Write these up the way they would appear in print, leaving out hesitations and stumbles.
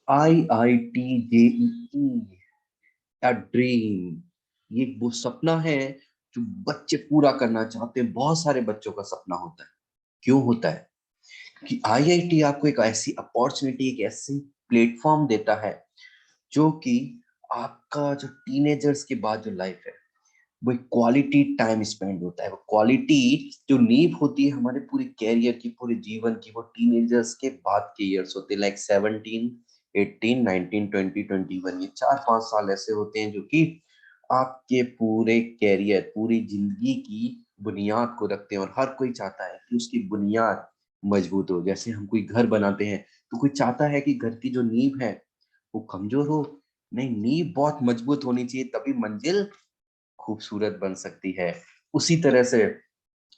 IIT JEE a dream, ये वो सपना है जो बच्चे पूरा करना चाहते हैं। बहुत सारे बच्चों का सपना होता है। क्यों होता है? कि आईआईटी आपको एक ऐसी अपॉर्चुनिटी, एक ऐसी प्लेटफॉर्म देता है जो कि आपका जो टीनेजर्स के बाद जो लाइफ है वो एक क्वालिटी टाइम स्पेंड होता है। वो क्वालिटी जो नींव होती है हमारे पूरे कैरियर की, पूरे जीवन की, वो टीनेजर्स के बाद के इयर्स होते हैं। लाइक 17, 18, 19, 20, 21, ये 4-5 साल ऐसे होते हैं जो कि आपके पूरे कैरियर, पूरी जिंदगी की बुनियाद को रखते हैं। और हर कोई चाहता है कि उसकी बुनियाद मजबूत हो। जैसे हम कोई घर बनाते हैं तो कोई चाहता है कि घर की जो नींव है वो कमजोर हो? नहीं, नींव बहुत मजबूत होनी चाहिए, तभी मंजिल खूबसूरत बन सकती है। उसी तरह से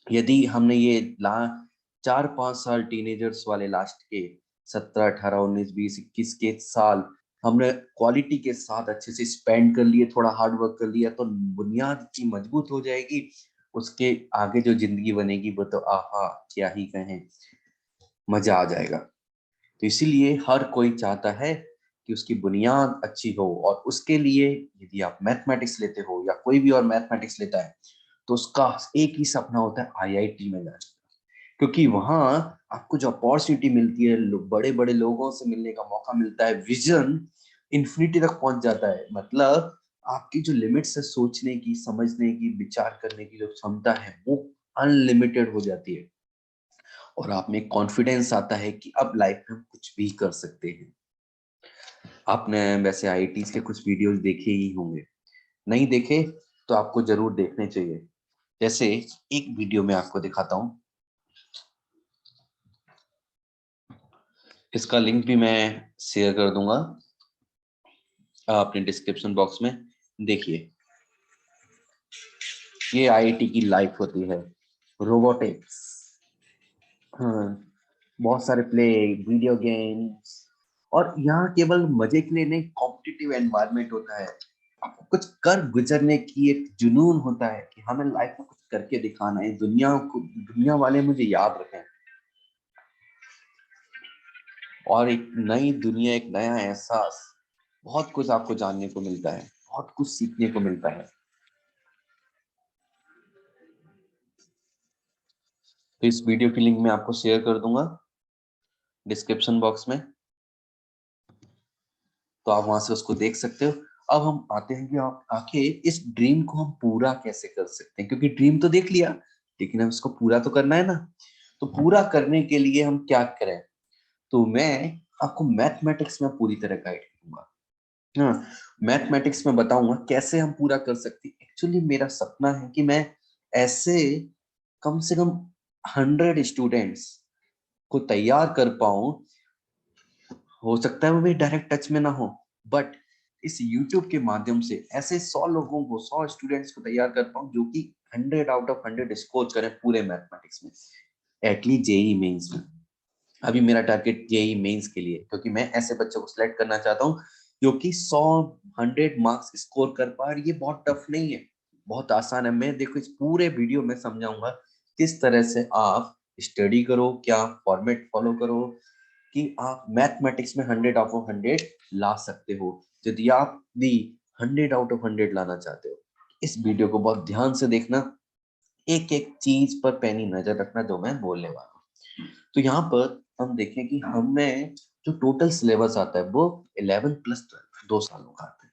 यदि हमने ये ला 4-5 साल टीनेजर्स वाले लास्ट के 17, 18, 19, 20, 21 के साल हमने क्वालिटी के साथ अच्छे से स्पेंड कर लिए, थोड़ा हार्ड वर्क कर लिया, तो बुनियाद इतनी मजबूत हो जाएगी। उसके आगे जो जिंदगी बनेगी वो तो आहा क्या ही कहें, मजा आ जाएगा। तो इसीलिए हर कोई चाहता है कि उसकी बुनियाद अच्छी हो। और उसके लिए यदि आप मैथमेटिक्स लेते हो या कोई भी और मैथमेटिक्स लेता है तो उसका एक ही सपना होता है आईआईटी में जाना। क्योंकि वहां आपको जो अपॉर्चुनिटी मिलती है, बड़े बड़े लोगों से मिलने का मौका मिलता है, विजन इन्फिनिटी तक पहुंच जाता है। मतलब आपकी जो लिमिट्स है सोचने की, समझने की, विचार करने की जो क्षमता है वो अनलिमिटेड हो जाती है। और आप में कॉन्फिडेंस आता है कि अब लाइफ में हम कुछ भी कर सकते हैं। आपने वैसे आईआईटीज के कुछ वीडियोस देखे ही होंगे, नहीं देखे तो आपको जरूर देखने चाहिए। जैसे एक वीडियो में आपको दिखाता हूँ, इसका लिंक भी मैं शेयर कर दूंगा अपने डिस्क्रिप्शन बॉक्स में। देखिए, ये आईआईटी की लाइफ होती है। रोबोटिक्स, हाँ, बहुत सारे प्ले, वीडियो गेम्स, और यहाँ केवल मजे के लिए नहीं, कॉम्पिटिटिव एनवायरनमेंट होता है। आपको कुछ कर गुजरने की एक जुनून होता है कि हमें लाइफ में कुछ करके दिखाना है, दुनिया को, दुनिया वाले मुझे याद रखें। और एक नई दुनिया, एक नया एहसास, बहुत कुछ आपको जानने को मिलता है, बहुत कुछ सीखने को मिलता है। तो इस वीडियो की लिंक मैं आपको शेयर कर दूंगा डिस्क्रिप्शन बॉक्स में, तो आप वहां से उसको देख सकते हो। अब हम आते हैं कि आप आखिर इस ड्रीम को हम पूरा कैसे कर सकते हैं, क्योंकि ड्रीम तो देख लिया, लेकिन हम इसको पूरा तो करना है ना। तो पूरा करने के लिए हम क्या करें? तो मैं आपको मैथमेटिक्स में पूरी तरह गाइड करूंगा। हाँ, मैथमेटिक्स में बताऊंगा कैसे हम पूरा कर सकते हैं। एक्चुअली मेरा सपना है कि मैं ऐसे कम से कम 100 स्टूडेंट्स को तैयार कर पाऊं। हो सकता है वो मेरी डायरेक्ट टच में ना हो, बट इस यूट्यूब के माध्यम से ऐसे 100 लोगों को, 100 स्टूडेंट्स को तैयार कर पाऊं जो कि 100 आउट ऑफ 100 स्कोर करें पूरे मैथमेटिक्स में, एटलीस्ट जेई मेंस में। अभी मेरा टारगेट जेई मेंस के लिए, क्योंकि मैं ऐसे बच्चों को सिलेक्ट करना चाहता हूँ जो कि 100 मार्क्स स्कोर कर पा। और ये बहुत टफ नहीं है, बहुत आसान है। मैं देखो इस पूरे वीडियो में समझाऊंगा किस तरह से आप स्टडी करो, क्या फॉर्मेट फॉलो करो कि आप मैथमेटिक्स में 100 आउट ऑफ 100 ला सकते हो। यदि आप भी 100 आउट ऑफ 100 लाना चाहते हो, इस वीडियो को बहुत ध्यान से देखना, एक एक चीज पर पैनी नजर रखना जो मैं बोलने वाला हूँ। तो यहाँ पर हम देखें कि हमें जो टोटल सिलेबस आता है वो 11 + 12 2 सालों का आता है।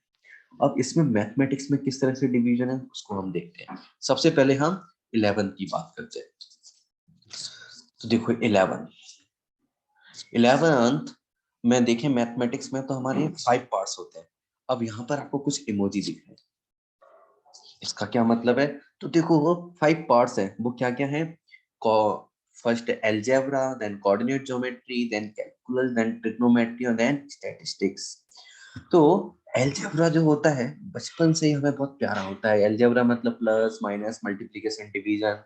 अब इसमें मैथमेटिक्स में किस तरह से डिवीजन है उसको हम देखते हैं। सबसे पहले हम 11 की बात करते हैं। तो देखो 11th में देखें, मैथमेटिक्स में तो हमारे 5 पार्ट्स होते हैं। अब यहाँ पर आपको कुछ इमोजी दिख रहे हैं, इसका क्या मतलब है? तो देखो वो 5 पार्ट्स हैं, वो क्या क्या है? First algebra, then coordinate geometry, then calculus, then trigonometry और देन स्टैटिस्टिक्स। तो एलजेब्रा जो होता है बचपन से ही हमें बहुत प्यारा होता है। एलजेब्रा मतलब plus minus multiplication division,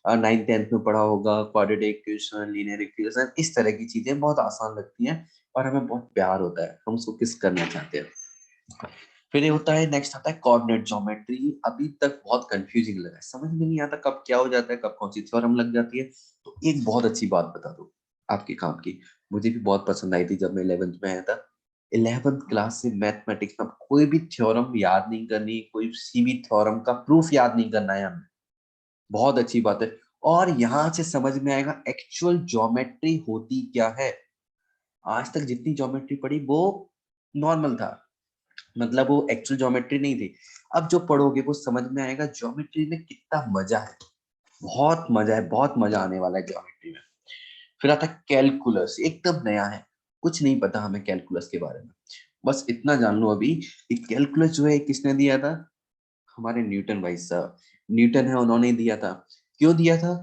9th 10th में पढ़ा होगा। क्वाड्रेटिक इक्वेशन, लीनियर इक्वेशन, इस तरह की चीजें बहुत आसान लगती हैं और हमें बहुत प्यार होता है, हम उसको किस करना चाहते हैं। फिर ये होता है, नेक्स्ट आता है कोऑर्डिनेट ज्योमेट्री। अभी तक बहुत कंफ्यूजिंग लगा है, समझ में नहीं आता कब क्या हो जाता है, कब कौन सी थ्योरम लग जाती है। तो एक बहुत अच्छी बात बता दो आपके काम की, मुझे भी बहुत पसंद आई थी जब मैं 11th में आया था। 11th क्लास से मैथमेटिक्स में कोई भी थ्योरम याद नहीं करनी, कोई सी भी थ्योरम का प्रूफ याद नहीं करना है हमें। बहुत अच्छी बात है। और यहाँ से समझ में आएगा एक्चुअल ज्योमेट्री होती क्या है। आज तक जितनी ज्योमेट्री पढ़ी वो नॉर्मल था, मतलब वो एक्चुअल ज्योमेट्री नहीं थी। अब जो पढ़ोगे वो समझ में आएगा ज्योमेट्री में कितना मजा है। बहुत मजा है, बहुत मजा आने वाला है ज्योमेट्री में। फिर आता है कैलकुलस, एकदम नया है, कुछ नहीं पता हमें कैलकुलस के बारे में। बस इतना जान लो अभी, कैलकुलस जो है किसने दिया था? हमारे न्यूटन भाई साहब। न्यूटन है, उन्होंने दिया था। क्यों दिया था?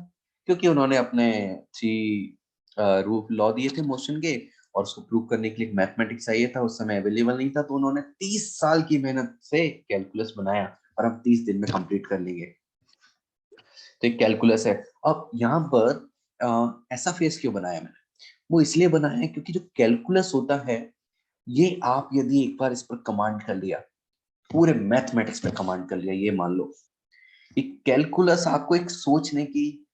क्योंकि उन्होंने अपने थ्री रूल लॉ दिए थे मोशन के, और उसको प्रूव करने के लिए मैथमेटिक्स चाहिए था, उस समय अवेलेबल नहीं था, तो उन्होंने 30 साल की मेहनत से कैलकुलस बनाया, और हम 30 दिन में कंप्लीट कर लेंगे। तो एक कैलकुलस है। अब यहाँ पर ऐसा फेस क्यों बनाया मैंने? वो इसलिए बनाया है क्योंकि जो कैलकुलस होता है, ये आप यदि एक बार इस पर कमांड कर लिया, पूरे मैथमेटिक्स पे कमांड कर लिया, ये मान लो एक कैलकुलस आपको एक सोचने की,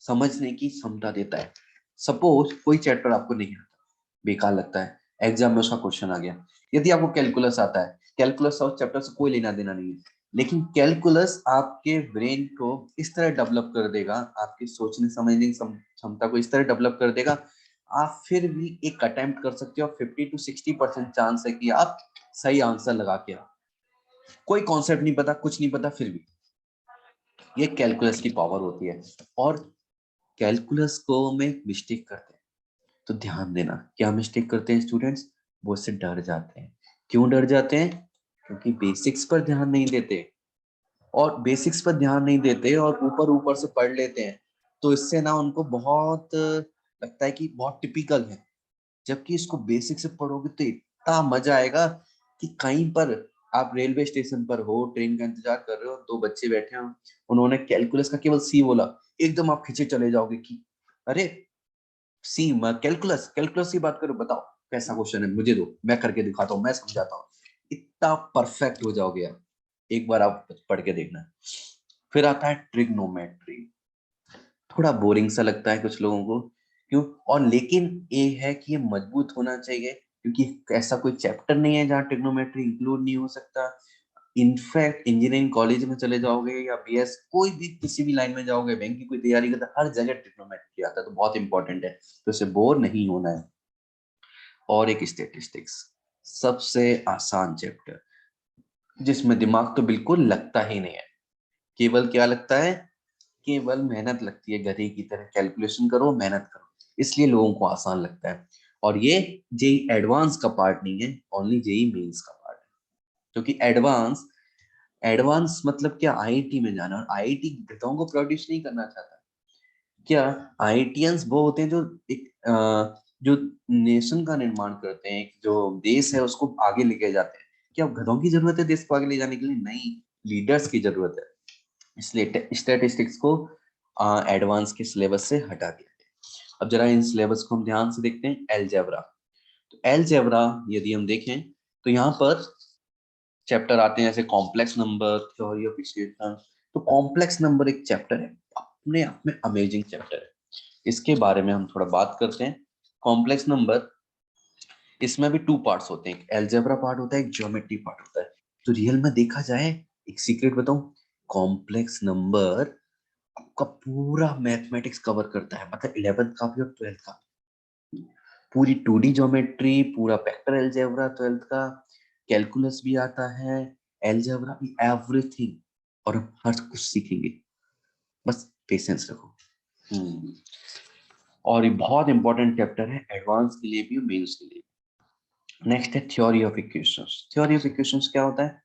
समझने की क्षमता देता है। सपोज कोई चैप्टर आपको नहीं आता, बेकार लगता है, एग्जाम में उसका क्वेश्चन आ गया, यदि आपको कैलकुलस आता है, कैलकुलस उस चैप्टर से कोई लेना देना नहीं है, लेकिन कैलकुलस आपके ब्रेन को इस तरह डेवलप कर देगा, आपकी सोचने समझने की क्षमता को इस तरह डेवलप कर देगा, आप फिर भी एक अटेम्प्ट कर सकते हो। 50 to 60% चांस है कि आप सही आंसर लगा के आओ। कोई कॉन्सेप्ट नहीं पता, कुछ नहीं पता, फिर भी ये कैलकुलस की पावर होती है। और कैलकुलस को में मिस्टेक करते हैं, तो ध्यान देना क्या मिस्टेक करते हैं स्टूडेंट्स, वो इससे डर जाते हैं। क्यों डर जाते हैं? क्योंकि बेसिक्स पर ध्यान नहीं देते, और बेसिक्स पर ध्यान नहीं देते और ऊपर ऊपर से पढ़ लेते हैं, तो इससे ना उनको बहुत लगता है कि बहुत टिपिकल है। जबकि इसको बेसिक से पढ़ोगे तो इतना मजा आएगा कि कहीं पर आप रेलवे स्टेशन पर हो, ट्रेन का इंतजार कर रहे हो, दो बच्चे बैठे हो, उन्होंने कैलकुलस का केवल सी बोला, एकदम आप खींचे चले जाओगे कि अरे सी, कैलकुलस कैलकुलस की बात करो, बताओ कैसा क्वेश्चन है, मुझे दो, मैं करके दिखाता हूँ, मैं समझाता हूँ। इतना परफेक्ट हो जाओगे यार, एक बार आप पढ़ के देखना। फिर आता है ट्रिग्नोमेट्री। थोड़ा बोरिंग सा लगता है कुछ लोगों को, क्यों? और लेकिन ये है कि ये मजबूत होना चाहिए, क्योंकि ऐसा कोई चैप्टर नहीं है जहाँ ट्रिग्नोमेट्री इंक्लूड नहीं हो सकता। इनफैक्ट इंजीनियरिंग कॉलेज में चले जाओगे या बीएस कोई भी किसी भी लाइन में जाओगे, बैंक की कोई तैयारी करते, हर जगह ट्रिग्नोमेट्री आता है, तो बहुत इंपॉर्टेंट है, तो इसे बोर नहीं होना है। और एक स्टेटिस्टिक्स, सबसे आसान चैप्टर, जिसमें दिमाग तो बिल्कुल लगता ही नहीं है, केवल क्या लगता है? केवल मेहनत लगती है, गधे की तरह कैलकुलेशन करो, मेहनत करो, इसलिए लोगों को आसान लगता है। और ये जेई एडवांस का पार्ट नहीं है, ओनली जेई मेंस का पार्ट है। क्योंकि एडवांस, एडवांस मतलब क्या? आईआईटी में जाना, और आईआईटी गधों को प्रोड्यूस नहीं करना चाहता। क्या? आईआईटियंस वो होते हैं जो एक जो नेशन का निर्माण करते हैं, एक जो देश है उसको आगे लेके जाते हैं। क्या गधों की जरूरत है देश को आगे ले जाने के लिए? नहीं, लीडर्स की जरूरत है। इसलिए स्टैटिस्टिक्स को एडवांस के सिलेबस से हटा दिया गया। अब जरा इन सिलेबस को हम ध्यान से देखते हैं। एलजेब्रा, तो एलजेब्रा यदि हम देखें तो यहाँ पर चैप्टर आते हैं जैसे complex number, theory of equation. तो कॉम्प्लेक्स नंबर एक चैप्टर है, अपने आप में अमेजिंग चैप्टर है, इसके बारे में हम थोड़ा बात करते हैं। कॉम्प्लेक्स नंबर, इसमें भी टू पार्ट्स होते हैं, एक एलजेब्रा पार्ट होता है, एक ज्योमेट्री पार्ट होता है। तो रियल में देखा जाए, एक सीक्रेट बताऊं, कॉम्प्लेक्स नंबर आपका पूरा मैथमेटिक्स कवर करता है, मतलब 11th का भी और 12th का, पूरी 2D ज्योमेट्री, पूरा वेक्टर अलजेब्रा 12th का, कैलकुलस भी आता है, अलजेब्रा भी, एवरीथिंग। और हम हर कुछ सीखेंगे, बस पेशेंस रखो। और ये बहुत इंपॉर्टेंट चैप्टर है, एडवांस के लिए भी और मेंस के लिए। नेक्स्ट है theory of equations. Theory of equations क्या होता है?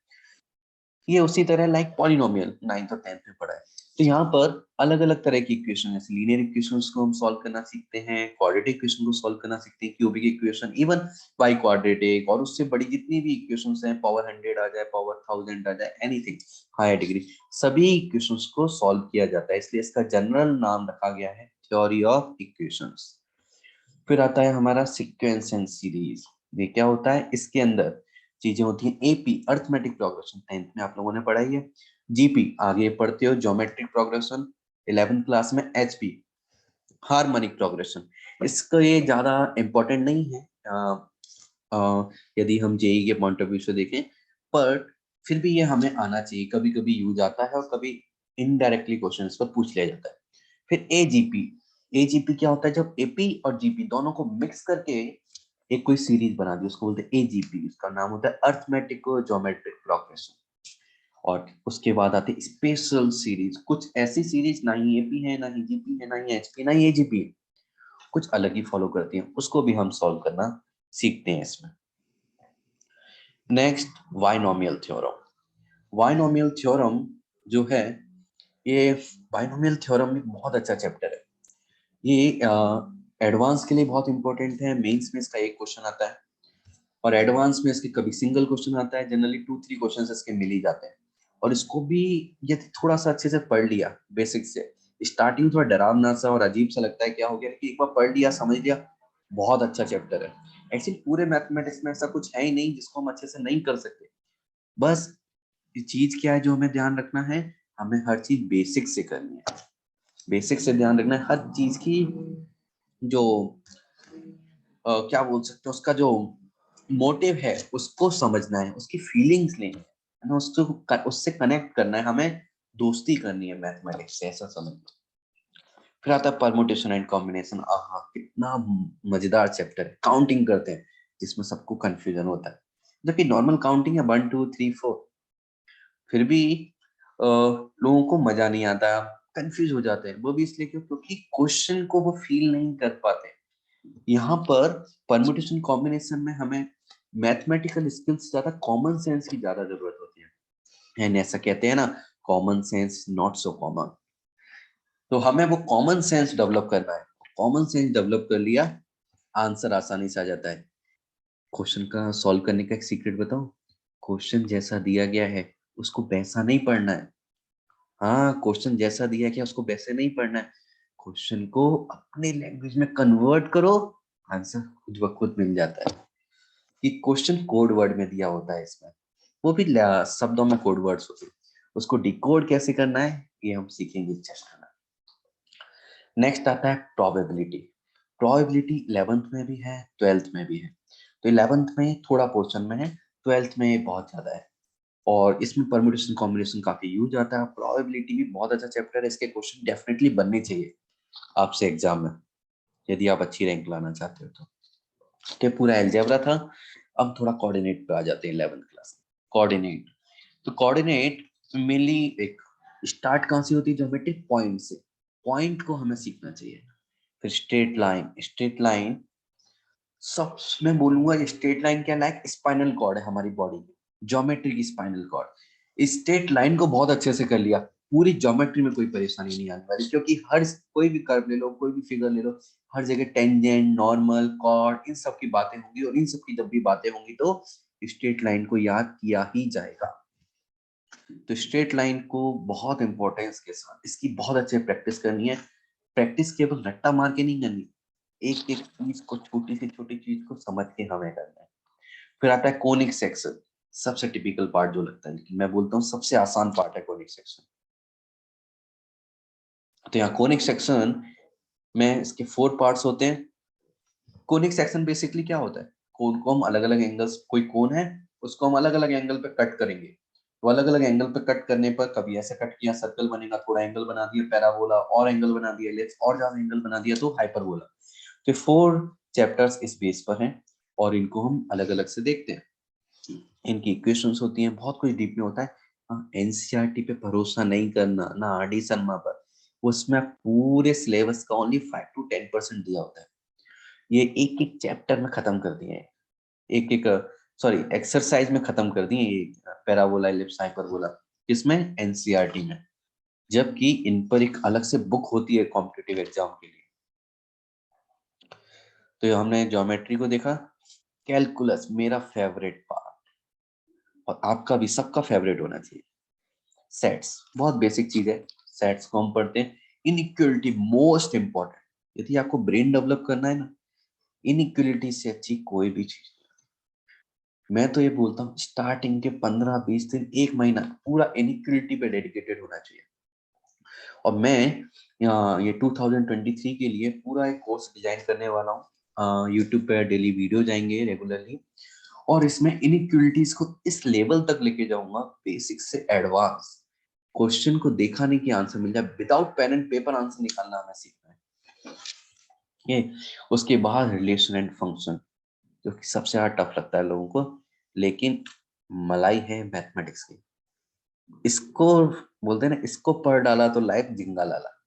ये उसी तरह लाइक पॉलिनोमियल 9th और 10th में पढ़ा है। तो यहाँ पर अलग अलग तरह की इक्वेशन, जैसे लीनियर इक्वेशंस को हम सॉल्व करना सीखते हैं, क्वाड्रेटिक इक्वेशन को सॉल्व करना सीखते हैं, cubic equation, even by quadratic, और उससे बड़ी जितनी भी इक्वेशंस हैं, पावर 100 आ जाए, पावर 1000 आ जाए, एनीथिंग हायर डिग्री, सभी इक्वेशंस को सॉल्व किया जाता है, इसलिए इसका जनरल नाम रखा गया है थ्योरी ऑफ इक्वेशंस। फिर आता है हमारा सीक्वेंस एंड सीरीज। ये क्या होता है? इसके अंदर चीजें होती हैं, एपी अर्थमेटिक प्रोग्रेशन 10th में आप लोगों ने पढ़ाई है, जीपी आगे पढ़ते हो ज्योमेट्रिक प्रोग्रेशन, 11th क्लास में एचपी हार्मोनिक प्रोग्रेशन। इसका ये ज्यादा इंपॉर्टेंट नहीं है, यदि हम जेई के पॉइंट ऑफ व्यू से देखें, पर फिर भी ये हमें आना चाहिए, कभी कभी यूज आता है और कभी इनडायरेक्टली क्वेश्चन पर पूछ लिया जाता है। फिर एजीपी, एजीपी क्या होता है? जब एपी और जीपी दोनों को मिक्स करके एक कोई सीरीज बना दी, उसको बोलते हैं एजीपी। उसका नाम होता है अर्थमेटिक ज्योमेट्रिक प्रोग्रेशन। और उसके बाद आती है स्पेशल सीरीज, कुछ ऐसी सीरीज ना ही एपी है, ना ही जीपी है, ना ही एचपी, ना ही एजीपी है, कुछ अलग ही फॉलो करती हैं, उसको भी हम सॉल्व करना सीखते हैं इसमें। Next, binomial theorem. Binomial theorem जो है, ये बाइनोमियल थ्योरम एक बहुत अच्छा चैप्टर है। ये एडवांस के लिए बहुत इंपॉर्टेंट है। मेंस में इसका एक क्वेश्चन आता है और एडवांस में इसके कभी सिंगल क्वेश्चन आता है, जनरली 2-3 क्वेश्चंस इसके मिल ही जाते हैं। और इसको भी यदि थोड़ा सा अच्छे से पढ़ लिया बेसिक से, स्टार्टिंग थोड़ा डरावना सा और अजीब सा लगता है, क्या हो गया कि एक बार पढ़ लिया समझ लिया, बहुत अच्छा चैप्टर है। एक्चुअली पूरे मैथमेटिक्स में ऐसा कुछ है ही नहीं जिसको हम अच्छे से नहीं कर सकते। बस चीज क्या है जो हमें ध्यान रखना है, हमें हर चीज बेसिक से करनी है। बेसिक से ध्यान रखना है, हर चीज की जो क्या बोल सकते हैं, उसका जो मोटिव है उसको समझना है, उसकी फीलिंग्स लेनी है ना, उसको उससे कनेक्ट करना है, हमें दोस्ती करनी है मैथमेटिक्स से, ऐसा समझ लो। फिर आता है परमुटेशन एंड कॉम्बिनेशन। आहा, कितना मजेदार चैप्टर है। काउंटिंग करते हैं जिसमें सबको कंफ्यूजन होता है, जबकि नॉर्मल काउंटिंग है 1 2 3 4, फिर भी लोगों को मजा नहीं आता, कंफ्यूज हो जाते हैं। वो भी इसलिए क्योंकि क्वेश्चन को वो फील नहीं कर पाते। यहाँ पर परमुटेशन कॉम्बिनेशन में हमें मैथमेटिकल स्किल्स से ज्यादा कॉमन सेंस की ज्यादा जरूरत होती है। एंड ऐसा कहते हैं ना, common sense not so common. तो हमें वो कॉमन सेंस डेवलप करना है। कॉमन सेंस डेवलप कर लिया, आंसर आसानी से आ जाता है। क्वेश्चन का सॉल्व करने का एक सीक्रेट बताओ, क्वेश्चन जैसा दिया गया है उसको वैसा नहीं पढ़ना है। हाँ, क्वेश्चन जैसा दिया है क्या उसको वैसे नहीं पढ़ना है, क्वेश्चन को अपने लैंग्वेज में कन्वर्ट करो, आंसर खुद ब खुद मिल जाता है। कि क्वेश्चन कोड वर्ड में दिया होता है इसमें, वो भी शब्दों में कोड वर्ड्स होते हैं, उसको डिकोड कैसे करना है ये हम सीखेंगे चैप्टर में। नेक्स्ट आता है प्रोबेबिलिटी। प्रोबेबिलिटी 11th में भी है, 12th में भी है। तो 11th में थोड़ा पोर्शन में है, 12th में ये बहुत ज्यादा है। और इसमें परम्यूटेशन कॉम्बिनेशन काफी यूज आता है। प्रोबेबिलिटी भी बहुत अच्छा चैप्टर है, इसके क्वेश्चन डेफिनेटली बनने चाहिए आपसे एग्जाम में, यदि आप अच्छी रैंक लाना चाहते हो तो। ये पूरा एल्जेब्रा था। अब थोड़ा कोऑर्डिनेट पे आ जाते हैं 11th क्लास। कोऑर्डिनेट, तो कोऑर्डिनेट मेनली एक स्टार्ट कहाँ से होती है? ज्योमेट्रिक पॉइंट से। पॉइंट को हमें सीखना चाहिए। फिर स्ट्रेट लाइन, स्ट्रेट लाइन सब मैं बोलूंगा, स्ट्रेट लाइन क्या, लाइक स्पाइनल कॉर्ड है हमारी बॉडी की, ज्योमेट्री की स्पाइनल कॉर्ड। स्ट्रेट लाइन को बहुत अच्छे से कर लिया, पूरी ज्योमेट्री में कोई परेशानी नहीं आने वाली, क्योंकि हर कोई भी कर्व ले लो, कोई भी फिगर ले लो, हर जगह टेंजेंट, नॉर्मल, कॉर्ड, इन सब की बातें होंगी। और इन सब की जब भी बातें होंगी तो स्ट्रेट लाइन को याद किया ही जाएगा। तो स्ट्रेट लाइन को बहुत इंपॉर्टेंस के साथ इसकी बहुत अच्छे प्रैक्टिस करनी है। प्रैक्टिस केवल रट्टा मार के नहीं करनी, एक एक चीज को, छोटी से छोटी चीज को समझ के हमें करना है। फिर आता है कोनिक सेक्शन, सबसे टिपिकल पार्ट जो लगता है, लेकिन मैं बोलता हूँ सबसे आसान पार्ट है कोनिक सेक्शन। तो यहाँ कोनिक सेक्शन में इसके 4 पार्ट्स होते हैं। कोनिक सेक्शन बेसिकली क्या होता है, कोन को हम अलग अलग एंगल्स, कोई कोन है उसको हम अलग अलग एंगल पे कट करेंगे। तो अलग अलग एंगल पे कट करने पर, कभी ऐसे कट किया सर्कल बनेगा, थोड़ा एंगल बना दिया पैराबोला, और एंगल बना दिया एलिप्स, और ज्यादा एंगल बना दिया तो हाइपरबोला। तो 4 चैप्टर्स इस बेस पर हैं और इनको हम अलग अलग से देखते हैं। इनकी इक्वेशंस होती हैं, बहुत कुछ डीप में होता है। एनसीईआरटी पे भरोसा नहीं करना, ना आरडी शर्मा पर। उसमें पूरे सिलेबस का ओनली 5 to 10% दिया होता है। ये एक एक चैप्टर में खत्म कर दिए हैं, एक एक सॉरी एक्सरसाइज में खत्म कर दिए ये पैराबोला, एलिप्स, हाइपरबोला, इसमें एनसीईआरटी में। जबकि इन पर एक अलग से बुक होती है कॉम्पिटिटिव एग्जाम के लिए। तो ये हमने ज्योमेट्री को देखा। कैलकुलस मेरा फेवरेट पार्ट, और आपका भी, सबका फेवरेट होना चाहिए। सेट्स बहुत बेसिक चीज है, सेट्स को हम पढ़ते हैं। इनइक्वलिटी मोस्ट इंपॉर्टेंट, यदि आपको ब्रेन डेवलप करना है ना, इनइक्वलिटी से अच्छी कोई भी चीज नहीं। मैं तो ये बोलता हूँ स्टार्टिंग के 15-20 दिन, एक महीना पूरा इनइक्वलिटी पे डेडिकेटेड होना चाहिए। और मैं ये 2023 के लिए पूरा एक कोर्स डिजाइन करने वाला हूँ। यूट्यूब पे डेली वीडियो जाएंगे रेगुलरली, और इसमें इनइक्वालिटीज को इस लेवल तक लेके जाऊंगा, बेसिक से एडवांस। क्वेश्चन को देखा नहीं कि आंसर मिल जाए, without pen and paper answer निकालना हमें सीखना है। ये उसके बाद रिलेशन एंड फंक्शन, जो कि सबसे ज्यादा टफ लगता है लोगों को, लेकिन मलाई है मैथमेटिक्स की। इसको बोलते हैं ना, इसको पढ़ डाला तो लाइफ जिंगा लाला।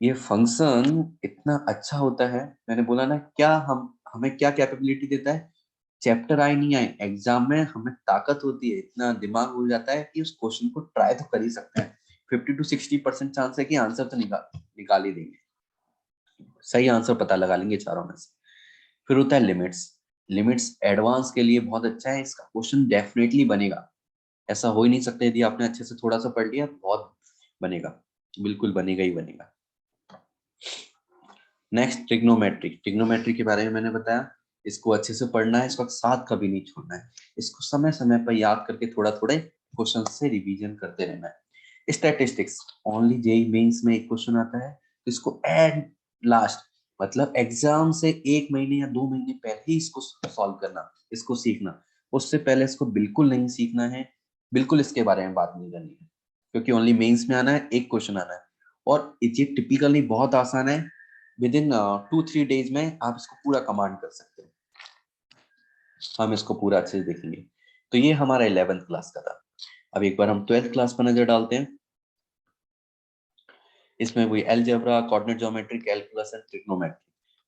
ये फंक्शन इतना अच्छा होता है, मैंने बोला ना, क्या हमें क्या कैपेबिलिटी देता है, चैप्टर आए नहीं आए एग्जाम में हमें ताकत होती है, इतना दिमाग हो जाता है कि उस क्वेश्चन को ट्राई तो कर ही सकते हैं। 50 to 60% चांस है कि आंसर तो निकाल ही देंगे, सही आंसर पता लगा लेंगे चारों में से। फिर होता है लिमिट्स। लिमिट्स एडवांस के लिए बहुत अच्छा है, इसका क्वेश्चन डेफिनेटली बनेगा, ऐसा हो ही नहीं सकता। यदि आपने अच्छे से थोड़ा सा पढ़ लिया बहुत बनेगा, बिल्कुल बनेगा ही बनेगा। Next trigonometry. ट्रिग्नोमेट्री के बारे में मैंने बताया, इसको अच्छे से पढ़ना है, इसका साथ कभी नहीं छोड़ना है, इसको समय समय पर याद करके थोड़ा थोड़े क्वेश्चन से रिवीजन करते रहना है। स्टैटिस्टिक्स ओनली जेईई मेंस में एक क्वेश्चन आता है, तो इसको एट लास्ट, मतलब एग्जाम से 1 महीने या 2 महीने पहले ही इसको सॉल्व करना, इसको सीखना। उससे पहले इसको बिल्कुल नहीं सीखना है, बिल्कुल इसके बारे में बात नहीं करनी है, क्योंकि ओनली मेंस में आना है, एक क्वेश्चन आना है, और ये टिपिकली बहुत आसान है। विद इन 2-3 डेज में आप इसको पूरा कमांड कर सकते हैं। हम इसको पूरा अच्छे से देखेंगे। तो ये हमारा 11th क्लास का था। अब एक बार हम 12th क्लास पर नजर डालते हैं। इसमें वही algebra, coordinate geometry, calculus and trigonometry.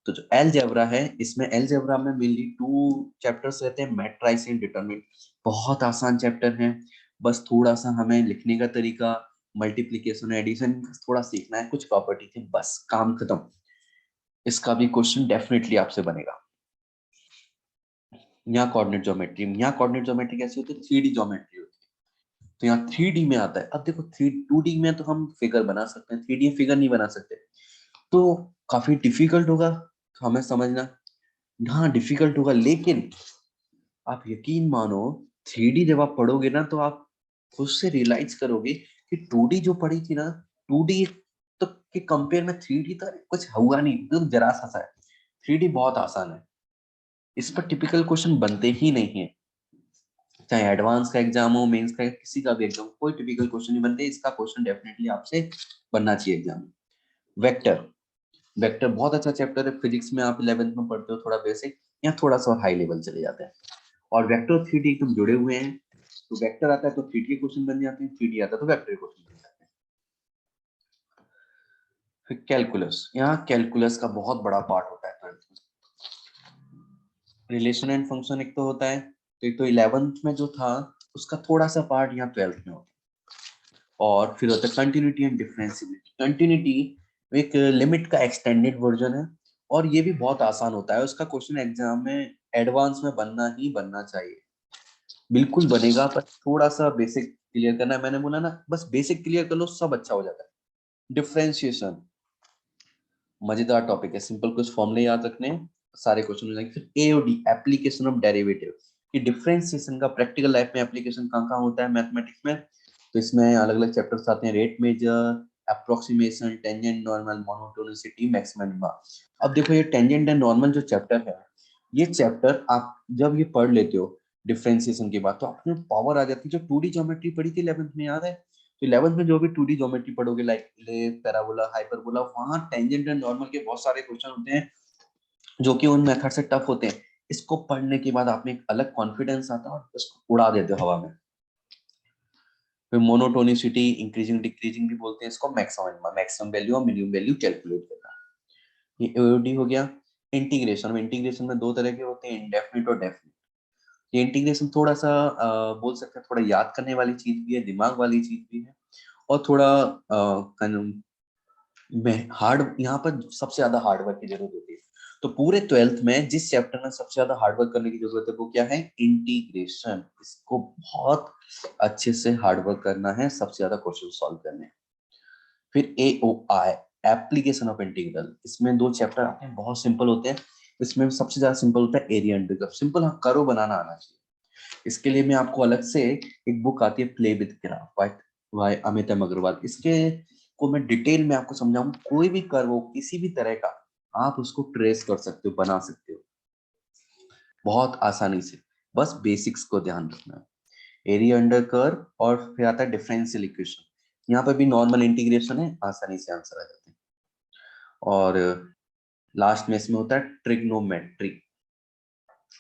तो जो अलजेब्रा है, इसमें अलजेब्रा में मेनली 2 चैप्टर्स रहते हैं, मैट्राइस एंड डिटरमिनेंट। बहुत आसान चैप्टर है, बस थोड़ा सा हमें लिखने का तरीका, मल्टीप्लीकेशन एडिशन थोड़ा सीखना है, कुछ प्रॉपर्टी थी, बस काम खत्म। इसका भी क्वेश्चन डेफिनेटली आपसे बनेगा। यहाँ कोऑर्डिनेट ज्योमेट्री कैसी होती है, 3D ज्योमेट्री होती है। तो यहाँ 3D में आता है। अब देखो 2D में तो हम फिगर बना सकते हैं, 3D में फिगर नहीं बना सकते, तो काफी डिफिकल्ट होगा हमें समझना। हाँ डिफिकल्ट होगा, लेकिन आप यकीन मानो, 3D जब आप पढ़ोगे ना, तो आप खुद से रियलाइज करोगे कि 2D जो पढ़ी थी ना, 2D तो के कंपेयर में 3D तो कुछ हुआ नहीं, तो जरा सा है। 3D बहुत आसान है, इस पर टिपिकल क्वेश्चन बनते ही नहीं है, चाहे एडवांस का एग्जाम हो, मेंस का, किसी का भी एग्जाम, कोई टिपिकल क्वेश्चन नहीं बनते। इसका क्वेश्चन डेफिनेटली आपसे बनना चाहिए एग्जाम में। वेक्टर। वेक्टर बहुत अच्छा चैप्टर है, फिजिक्स में आप 11th में पढ़ते हो थोड़ा बेसिक, या थोड़ा सा हाई लेवल चले जाते हैं। और वेक्टर 3D एकदम जुड़े हुए हैं, तो वेक्टर आता है तो 3D के क्वेश्चन बन जाते हैं, 3D आता है तो वेक्टर के क्वेश्चन बन जाते हैं। फिर कैलकुलस, यहाँ कैलकुलस का बहुत बड़ा पार्ट होता है 12th में। रिलेशन एंड फंक्शन एक तो होता है, तो एक तो 11th में जो था उसका थोड़ा सा पार्ट यहाँ 12th में होता है। और फिर होता है कंटिन्यूटी एंड डिफरेंशिएबिलिटी। कंटिन्यूटी एक लिमिट का एक्सटेंडेड वर्जन है, और ये भी बहुत आसान होता है, उसका क्वेश्चन एग्जाम में एडवांस में बनना ही बनना चाहिए, बिल्कुल बनेगा, पर थोड़ा सा बेसिक क्लियर करना है। मैंने बोला ना, बस बेसिक क्लियर कर लो सब अच्छा हो जाता है। डिफरेंशिएशन मजेदार टॉपिक है, सिंपल कुछ फॉर्मूले याद रखने हैं, सारे क्वेश्चन हो जाएंगे। फिर एओडी, एप्लीकेशन ऑफ डेरिवेटिव, कि डिफरेंशिएशन का प्रैक्टिकल लाइफ में एप्लीकेशन कहाँ कहाँ होता है मैथमेटिक्स में। तो इसमें अलग अलग चैप्टर्स आते हैं, rate measure, approximation, tangent normal, monotonicity, maximum. अब देखो ये टेंजेंट एंड नॉर्मल जो चैप्टर है, ये चैप्टर आप जब ये पढ़ लेते हो डिफरेंशिएशन के बाद, तो आप में पावर आ जाती है। जो 2D ज्योमेट्री पढ़ी थी 11th में, याद है? तो 11th में जो भी 2D ज्योमेट्री पढ़ोगे, लाइक पैराबोला, हाइपरबोला, वहां टेंजेंट एंड नॉर्मल के बहुत सारे क्वेश्चन होते हैं, जो कि उन मेथड से टफ होते हैं। इसको पढ़ने के बाद आप में एक अलग कॉन्फिडेंस आता है, और उसको उड़ा देते हो हवा में। फिर मोनोटोनिसिटी, इंक्रीजिंग डिक्रीजिंग भी बोलते हैं इसको, मैक्सिमम वैल्यू और मिनिमम वैल्यू कैलकुलेट करना, ये एओडी हो गया। इंटीग्रेशन, इंटीग्रेशन में 2 तरह के होते हैं, इंडेफिनिट और डेफिनिट। ये इंटीग्रेशन थोड़ा सा बोल सकते हैं, थोड़ा याद करने वाली चीज भी है, दिमाग वाली चीज भी है, और थोड़ा में हार्ड, यहाँ पर सबसे ज्यादा हार्डवर्क की जरूरत होती है। तो पूरे 12th में जिस चैप्टर में सबसे ज्यादा हार्डवर्क करने की जरूरत है वो क्या है? इंटीग्रेशन। इसको बहुत अच्छे से हार्डवर्क करना है, सबसे ज्यादा क्वेश्चन सॉल्व करने हैं। फिर एओआई, एप्लीकेशन ऑफ इंटीग्रल, इसमें 2 चैप्टर आते हैं, बहुत सिंपल होते हैं। इसमें सबसे ज्यादा सिंपल होता है एरिया अंडर कर्व। सिंपल, हाँ, करो बनाना आना चाहिए। इसके लिए मैं आपको अलग से एक बुक आती है, play with graph, by Amit Agarwal. इसके को मैं डिटेल में आपको समझाऊं, कोई भी कर्व हो किसी भी तरह का, आप उसको ट्रेस कर सकते हो, बना सकते हो बहुत आसानी से। बस बेसिक्स को ध्यान रखना है। एरिया अंडर कर्व और फिर आता है डिफरेंशियल इक्वेशन। यहाँ पे भी नॉर्मल इंटीग्रेशन है, आसानी से आंसर आ जाते हैं। और लास्ट में इसमें होता है ट्रिग्नोमेट्री।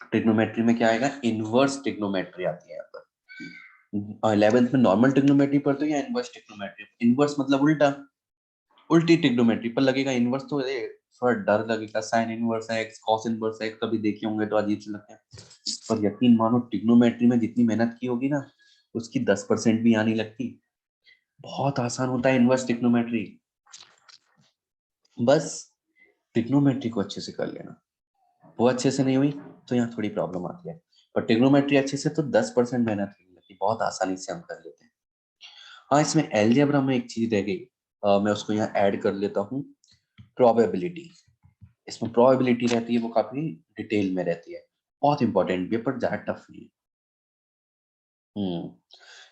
ट्रिग्नोमेट्री में क्या आएगा, इनवर्स ट्रिग्नोमेट्री आती है यहाँ पर। 11th में नॉर्मल ट्रिग्नोमेट्री पढ़ते हो या इनवर्स ट्रिग्नोमेट्री? इनवर्स मतलब उल्टा, उल्टी ट्रिग्नोमेट्री पर लगेगा इनवर्स तो थोड़ा डर लगेगा, साइन इनवर्स है एक्स, कॉस इनवर्स है, कभी देखे होंगे तो अजीब से लगते हैं। पर यकीन मानो ट्रिग्नोमेट्री में जितनी मेहनत की होगी ना, उसकी 10% भी आने लगती। बहुत आसान होता है इनवर्स ट्रिग्नोमेट्री। बस ट्रिग्नोमेट्री को अच्छे से कर लेना। वो अच्छे से नहीं हुई तो यहाँ थोड़ी प्रॉब्लम आती है। पर ट्रिग्नोमेट्री अच्छे से तो 10% मेहनत नहीं लगती, बहुत आसानी से हम कर लेते हैं। हाँ, इसमें एलजेब्रा में एक चीज रह गई, मैं उसको यहाँ ऐड कर लेता हूँ, प्रोबेबिलिटी। इसमें प्रोबेबिलिटी रहती है, वो काफी डिटेल में रहती है, बहुत इंपॉर्टेंट भी है पर ज्यादा टफ नहीं है।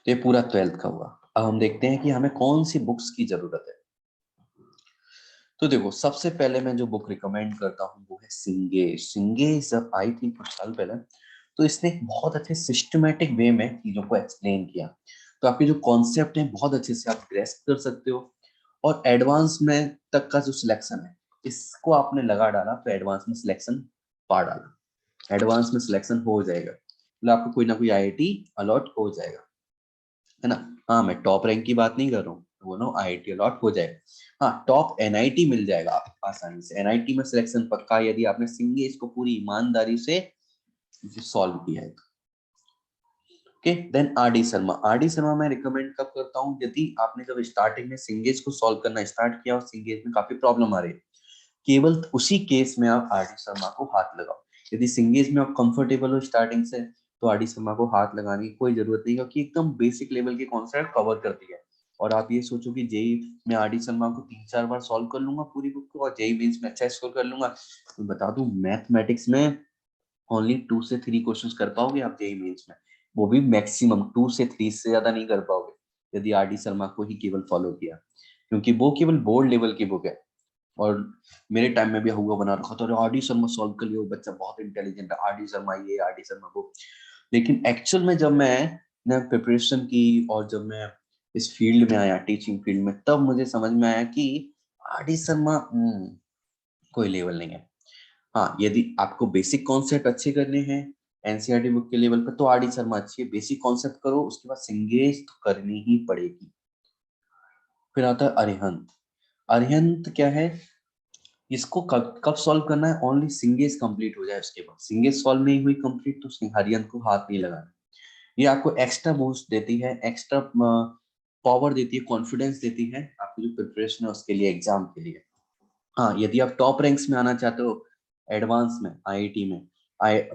ये पूरा 12th का हुआ। अब हम देखते हैं कि हमें कौन सी बुक्स की जरूरत है। तो देखो, सबसे पहले मैं जो बुक रिकमेंड करता हूँ वो है सिंगेज। सिंगेज जब आई थी कुछ साल पहले, तो इसने एक बहुत अच्छे सिस्टमेटिक वे में चीजों को एक्सप्लेन किया। तो आपके जो कॉन्सेप्ट है बहुत अच्छे से आप ग्रेस्प कर सकते हो। और एडवांस में तक का जो सिलेक्शन है, इसको आपने लगा डाला तो एडवांस में सिलेक्शन पा डाला, एडवांस में सिलेक्शन हो जाएगा, मतलब आपको कोई ना कोई आईआईटी अलॉट हो जाएगा, है ना। हाँ, मैं टॉप रैंक की बात नहीं कर रहा हूँ, वो नो आईआईटी अलॉट हो जाएगा। हाँ, टॉप एनआईटी मिल जाएगा आपको आसानी से, एनआईटी में सिलेक्शन पक्का यदि आपने सिंगेज को पूरी ईमानदारी से सॉल्व किया है। Okay, then RD Sharma. RD Sharma मैं रिकमेंड कब करता हूँ, यदि आपने जब स्टार्टिंग में सिंगेज को सॉल्व करना स्टार्ट किया और सिंगेज में काफी प्रॉब्लम आ रही है, केवल उसी केस में आप आरडी शर्मा को हाथ लगाओ। यदि सिंगेज में आप कंफर्टेबल हो स्टार्टिंग से, तो आरडी शर्मा को हाथ लगाने की कोई जरूरत नहीं, क्योंकि एकदम बेसिक लेवल के कॉन्सेप्ट कवर करती है। और आप ये सोचो कि जेई में आरडी शर्मा को 3-4 बार सॉल्व कर लूंगा पूरी बुक को, और जेई मेंस में अच्छा स्कोर कर लूंगा, तो बता दूं मैथमेटिक्स में ओनली 2 से 3 क्वेश्चंस कर पाओगे आप जेई मेंस में, वो भी मैक्सिमम 2 से 3 से ज्यादा नहीं कर पाओगे यदि आरडी शर्मा को ही केवल फॉलो किया, क्योंकि वो केवल बोर्ड लेवल की बुक है। और मेरे टाइम में भी हुआ बना रखा था, आरडी शर्मा सॉल्व कर लियो, बच्चा बहुत इंटेलिजेंट है, आरडी शर्मा ये, आरडी शर्मा वो। लेकिन एक्चुअल में जब मैं प्रिपरेशन की और जब मैं इस फील्ड में आया, टीचिंग फील्ड में, तब मुझे समझ में आया कि आरडी शर्मा कोई लेवल नहीं है। हाँ, यदि आपको बेसिक कॉन्सेप्ट अच्छे करने हैं एनसीईआरटी बुक के लेवल पर, तो आरडी शर्मा अच्छी है, बेसिक कॉन्सेप्ट करो, उसके बाद सिंगेज तो करनी ही पड़ेगी। फिर आता है अरिहंत। अरिहंत क्या है, इसको कब कब सॉल्व करना है, ओनली सिंगेज कंप्लीट हो जाए उसके बाद। सिंगेज सॉल्व नहीं हुई कंप्लीट तो हरियंत को हाथ नहीं लगाना। ये आपको एक्स्ट्रा बूस्ट देती है, एक्स्ट्रा पावर देती है, कॉन्फिडेंस देती है आपकी जो प्रिपरेशन है उसके लिए, एग्जाम के लिए। हाँ, यदि आप टॉप रैंक्स में आना चाहते हो, एडवांस में आईआईटी में,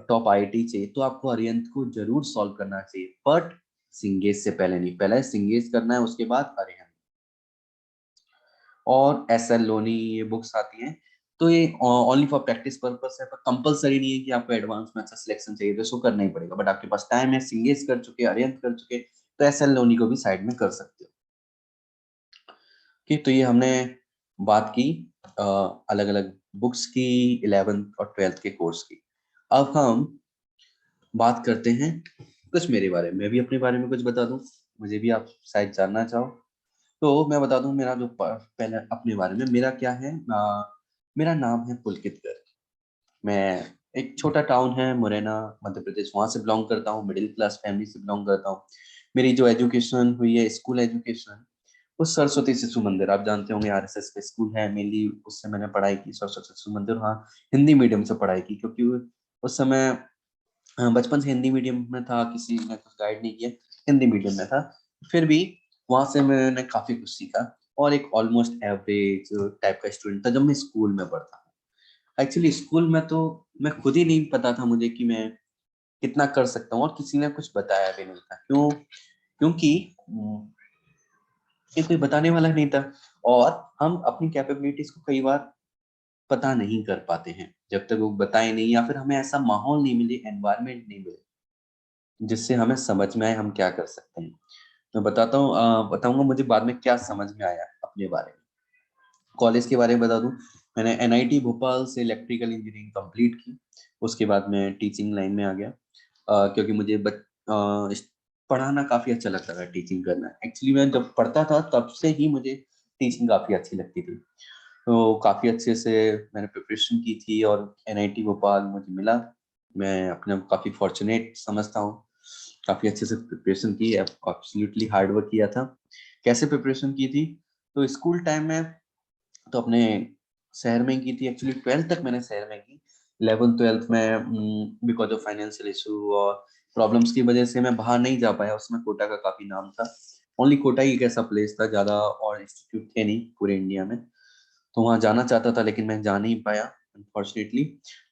टॉप आईआईटी चाहिए, तो आपको अरिहंत को जरूर सॉल्व करना चाहिए, बट सिंगेज से पहले नहीं, पहले सिंगेज करना है उसके बाद अरिहंत। और एस एल लोनी, ये बुक्स आती हैं, तो ये ओनली फॉर प्रैक्टिस पर्पस है, पर कंपलसरी नहीं है कि आपको एडवांस में अच्छा सिलेक्शन चाहिए तो इसको करना ही पड़ेगा। बट आपके पास टाइम है, सिंगेज कर चुके, अरिहंत कर चुके, तो एस एल लोनी को भी साइड में कर सकते हो। ठीक, तो ये हमने बात की अलग अलग बुक्स की, 11th और 12th के कोर्स की। अब हम बात करते हैं कुछ मेरे बारे में, मैं भी अपने बारे में कुछ बता दूं, मुझे भी आप शायद जानना चाहो। तो मैं बता दूं मेरा जो पहले अपने बारे में, मेरा क्या है, मेरा नाम है पुलकित गर्ग। मैं एक छोटा टाउन है मुरैना, मध्य प्रदेश, वहां से बिलोंग करता हूँ, मिडिल क्लास फैमिली से बिलोंग करता हूँ। मेरी जो एजुकेशन हुई है, स्कूल एजुकेशन, वो सरस्वती शिशु मंदिर, आप जानते होंगे आरएसएस का स्कूल है मेनली, उससे मैंने पढ़ाई की सरस्वती शिशु मंदिर। हाँ, हिंदी मीडियम से पढ़ाई की, क्योंकि उस समय बचपन से हिंदी मीडियम में था, किसी ने कुछ गाइड नहीं किया, हिंदी मीडियम में था। फिर भी वहां से मैंने काफी कुछ सीखा, और एक ऑलमोस्ट एवरेज टाइप का स्टूडेंट था जब मैं स्कूल में पढ़ता था। एक्चुअली स्कूल में तो मैं खुद ही नहीं पता था मुझे कि मैं कितना कर सकता हूँ, और किसी ने कुछ बताया भी नहीं था। क्यों? क्योंकि ये कोई बताने वाला नहीं था, और हम अपनी कैपेबिलिटीज को कई बार पता नहीं कर पाते हैं जब तक वो बताए नहीं, या फिर हमें ऐसा माहौल नहीं मिले, एनवायरनमेंट नहीं मिले जिससे हमें समझ में आए हम क्या कर सकते हैं। मैं बताता हूँ, बताऊंगा मुझे बाद में क्या समझ में आया अपने बारे में। कॉलेज के बारे में बता दूं, मैंने एनआईटी भोपाल से इलेक्ट्रिकल इंजीनियरिंग कंप्लीट की। उसके बाद मैं टीचिंग लाइन में आ गया, क्योंकि मुझे पढ़ाना काफी अच्छा लगता था, टीचिंग करना। एक्चुअली मैं जब पढ़ता था तब से ही मुझे टीचिंग काफी अच्छी लगती थी। तो काफी अच्छे से मैंने प्रिपरेशन की थी और एनआईटी भोपाल मुझे मिला। मैं अपने आप काफी फॉर्चुनेट समझता हूँ। काफी अच्छे से प्रिपरेशन की, एब्सोल्युटली हार्ड वर्क किया था। कैसे प्रिपरेशन की थी? तो स्कूल टाइम में तो अपने शहर में की थी। एक्चुअली 12th तक मैंने शहर में की। 11th 12th में बिकॉज ऑफ फाइनेंशियल इशू और प्रॉब्लम्स की वजह से मैं बाहर नहीं जा पाया। उसमें कोटा का काफी नाम था। ओनली कोटा ही एक ऐसा प्लेस था, ज्यादा और इंस्टीट्यूट थे नहीं पूरे इंडिया में। तो वहां जाना चाहता था लेकिन मैं जा नहीं पाया अनफॉर्चुनेटली।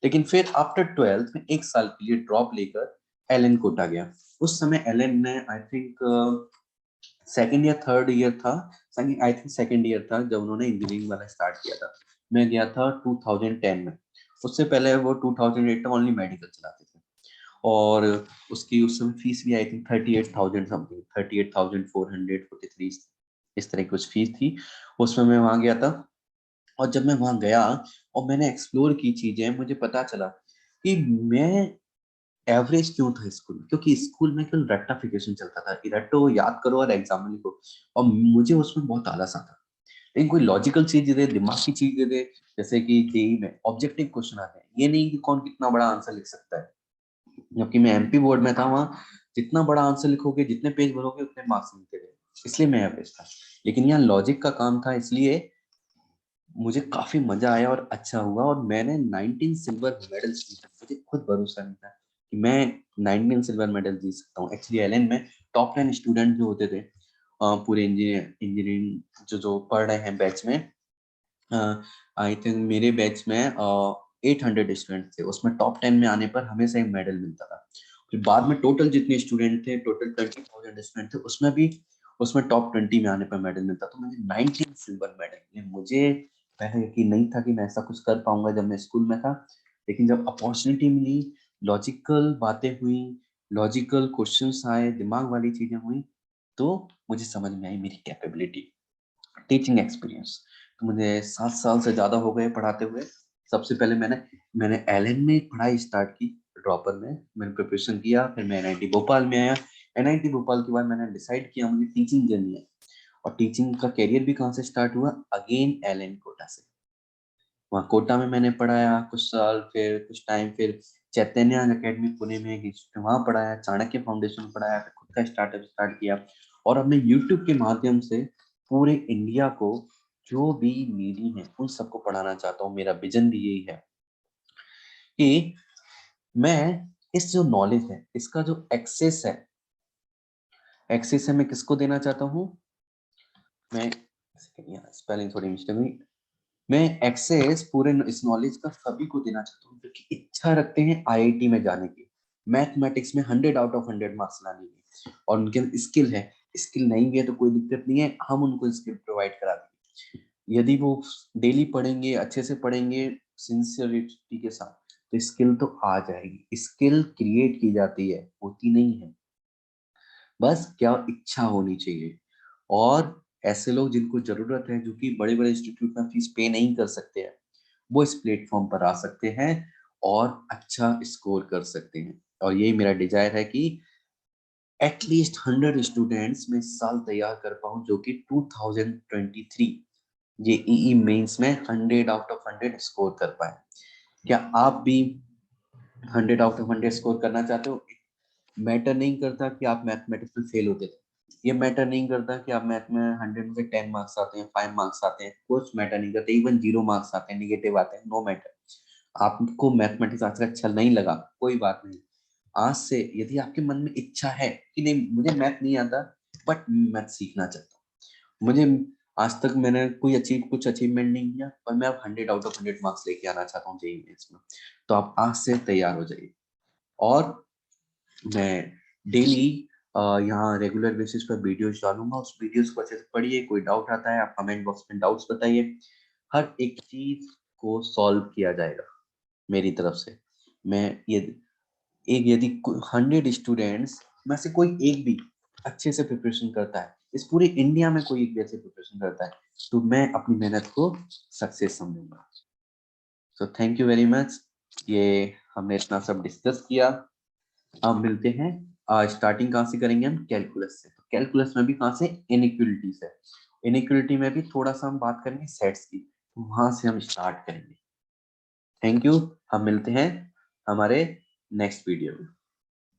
लेकिन फिर आफ्टर 12th में एक साल के लिए ड्रॉप लेकर एलएन कोटा गया। उस समय एलएन ने आई थिंक सेकेंड या थर्ड ईयर था, आई थिंक सेकेंड ईयर था जब उन्होंने इंजीनियरिंग वाला स्टार्ट किया था। मैं गया था 2010 में। उससे पहले वो 2008 तक ओनली मेडिकल चलाते थे। और उसकी उस समय फीस भी आई थिंक 38,000 समथिंग, 38,443 इस तरह की कुछ फीस थी। उसमें मैं वहां गया था। और जब मैं वहां गया और मैंने एक्सप्लोर की चीजें, मुझे पता चला कि मैं एवरेज क्यों था स्कूल में। क्योंकि स्कूल में केवल रट्टाफिकेशन चलता था, कि रट्टो याद करो और एग्जाम में लिखो। और मुझे उसमें बहुत आलस आता। लेकिन कोई लॉजिकल चीज दे दे, दिमाग की चीज दे दे, जैसे कि जेई में ऑब्जेक्टिव क्वेश्चन आते हैं, ये नहीं कि कौन कितना बड़ा आंसर लिख सकता है। जबकि मैं एमपी बोर्ड में था, वहाँ जितना बड़ा आंसर लिखोगे, जितने पेज भरोगे, उतने मार्क्स मिलते थे। इसलिए मैं एवरेज था। लेकिन यहाँ लॉजिक का काम था, इसलिए मुझे काफी मजा आया और अच्छा हुआ। और मैंने 19 सिल्वर मेडल जीता। मुझे खुद भरोसा नहीं था कि मैं 19 सिल्वर मेडल जीत सकता हूँ। एक्चुअली एलएन में टॉप 10 स्टूडेंट जो होते थे, पूरे इंजीनियरिंग जो जो पढ़ रहे हैं बैच में, आई थिंक मेरे बैच में 800 स्टूडेंट थे। उसमें टॉप 10 में आने पर हमेशा एक मेडल मिलता था। फिर बाद में टोटल जितने स्टूडेंट थे, टोटल 20,000 स्टूडेंट थे, उसमें भी उसमें टॉप 20 में आने पर मेडल मिलता। तो मुझे 19 सिल्वर मेडल। मुझे पहले यकीन नहीं था कि मैं ऐसा कुछ कर पाऊंगा जब मैं स्कूल में था। लेकिन जब अपॉर्चुनिटी मिली, लॉजिकल बातें हुई, लॉजिकल क्वेश्चंस आए, दिमाग वाली चीजें हुई, तो मुझे समझ में आई मेरी कैपेबिलिटी। टीचिंग एक्सपीरियंस तो मुझे 7 साल से ज्यादा हो गए पढ़ाते हुए। सबसे पहले मैंने एलएन में पढ़ाई स्टार्ट की। ड्रॉपर में मैंने प्रिपरेशन किया, फिर मैं एनआईटी भोपाल में आया। एनआईटी भोपाल के बाद मैंने डिसाइड किया मुझे टीचिंग जर्नी है। और टीचिंग का कैरियर भी कहाँ से स्टार्ट हुआ? अगेन एलएन कोटा से। वहाँ कोटा में मैंने पढ़ाया कुछ साल, फिर कुछ टाइम, फिर चैतन्य अकेडमी पुणे में एक वहाँ पढ़ाया, चाणक्य फाउंडेशन में पढ़ाया, फिर खुद का स्टार्टअप स्टार्ट किया। और अब मैं यूट्यूब के माध्यम से पूरे इंडिया को जो भी नीडी है उन सबको पढ़ाना चाहता हूँ। मेरा विजन भी यही है कि मैं इस जो नॉलेज है, इसका जो एक्सेस है, मैं किसको देना चाहता हूँ? मैं स्पेलिंग थोड़ी मिस्टेक हुई। मैं एक्सेस पूरे इस नॉलेज का सभी को देना चाहता हूँ जो कि इच्छा रखते हैं आईआईटी में जाने की, मैथमेटिक्स में 100 आउट ऑफ 100 मार्क्स लाने की, और उनके अंदर स्किल है। स्किल नहीं भी है तो कोई दिक्कत नहीं है, हम उनको स्किल प्रोवाइड करा देंगे। यदि वो डेली पढ़ेंगे, अच्छे से पढ़ेंगे, सिंसियरिटी के साथ, तो स्किल तो आ जाएगी। स्किल क्रिएट की जाती है, होती नहीं है। बस क्या इच्छा होनी चाहिए। और ऐसे लोग जिनको जरूरत है, जो कि बड़े बड़े इंस्टीट्यूट में फीस पे नहीं कर सकते हैं, वो इस प्लेटफॉर्म पर आ सकते हैं और अच्छा स्कोर कर सकते हैं। और यही मेरा डिजायर है कि एटलीस्ट 100 स्टूडेंट्स में इस साल तैयार कर पाऊं, जो कि 2023 जेईई मेंस में 100 आउट ऑफ 100 स्कोर कर पाए। क्या आप भी 100 आउट ऑफ 100 स्कोर करना चाहते हो? मैटर नहीं करता कि आप मैथमेटिक्स में फेल होते थे। ये मैटर नहीं करता कि आप मैथ में 100 में से 10 मार्क्स आते हैं, 5 मार्क्स आते हैं, कुछ मैटर नहीं करता। इवन 0 मार्क्स आते हैं, निगेटिव आते हैं, नो मैटर। आपको मैथमेटिक्स आज तक अच्छा नहीं लगा, कोई बात नहीं। आज से यदि आपके मन में इच्छा है कि नहीं, मुझे मैथ नहीं आता बट मैथ सीखना चाहता हूँ, मुझे आज तक मैंने कुछ अचीवमेंट नहीं किया पर मैं अब 100 आउट ऑफ 100 मार्क्स लेके आना चाहता हूँ जेईई मेंस में, तो आप आज से तैयार हो जाइए। और मैं डेली यहाँ रेगुलर बेसिस पर वीडियोस डालूंगा। उस वीडियोस को अच्छे से पढ़िए। कोई डाउट आता है आप कमेंट बॉक्स में डाउट्स बताइए। हर एक चीज को सॉल्व किया जाएगा मेरी तरफ से। मैं ये एक यदि 100 स्टूडेंट्स में से कोई एक भी अच्छे से प्रिपरेशन करता है, इस पूरे इंडिया में कोई एक भी अच्छे प्रिपरेशन करता है, तो मैं अपनी मेहनत को सक्सेस समझूंगा। So thank you very much. ये हमने इतना सब डिस्कस किया। अब मिलते हैं। आज स्टार्टिंग कहाँ से करेंगे हम? कैलकुलस से। तो कैलकुलस में भी कहाँ से? इनइक्वलिटी से। इनइक्वलिटी में भी थोड़ा सा हम बात करेंगे सेट्स की, वहां से हम स्टार्ट करेंगे। Thank you. हम मिलते हैं हमारे नेक्स्ट वीडियो में।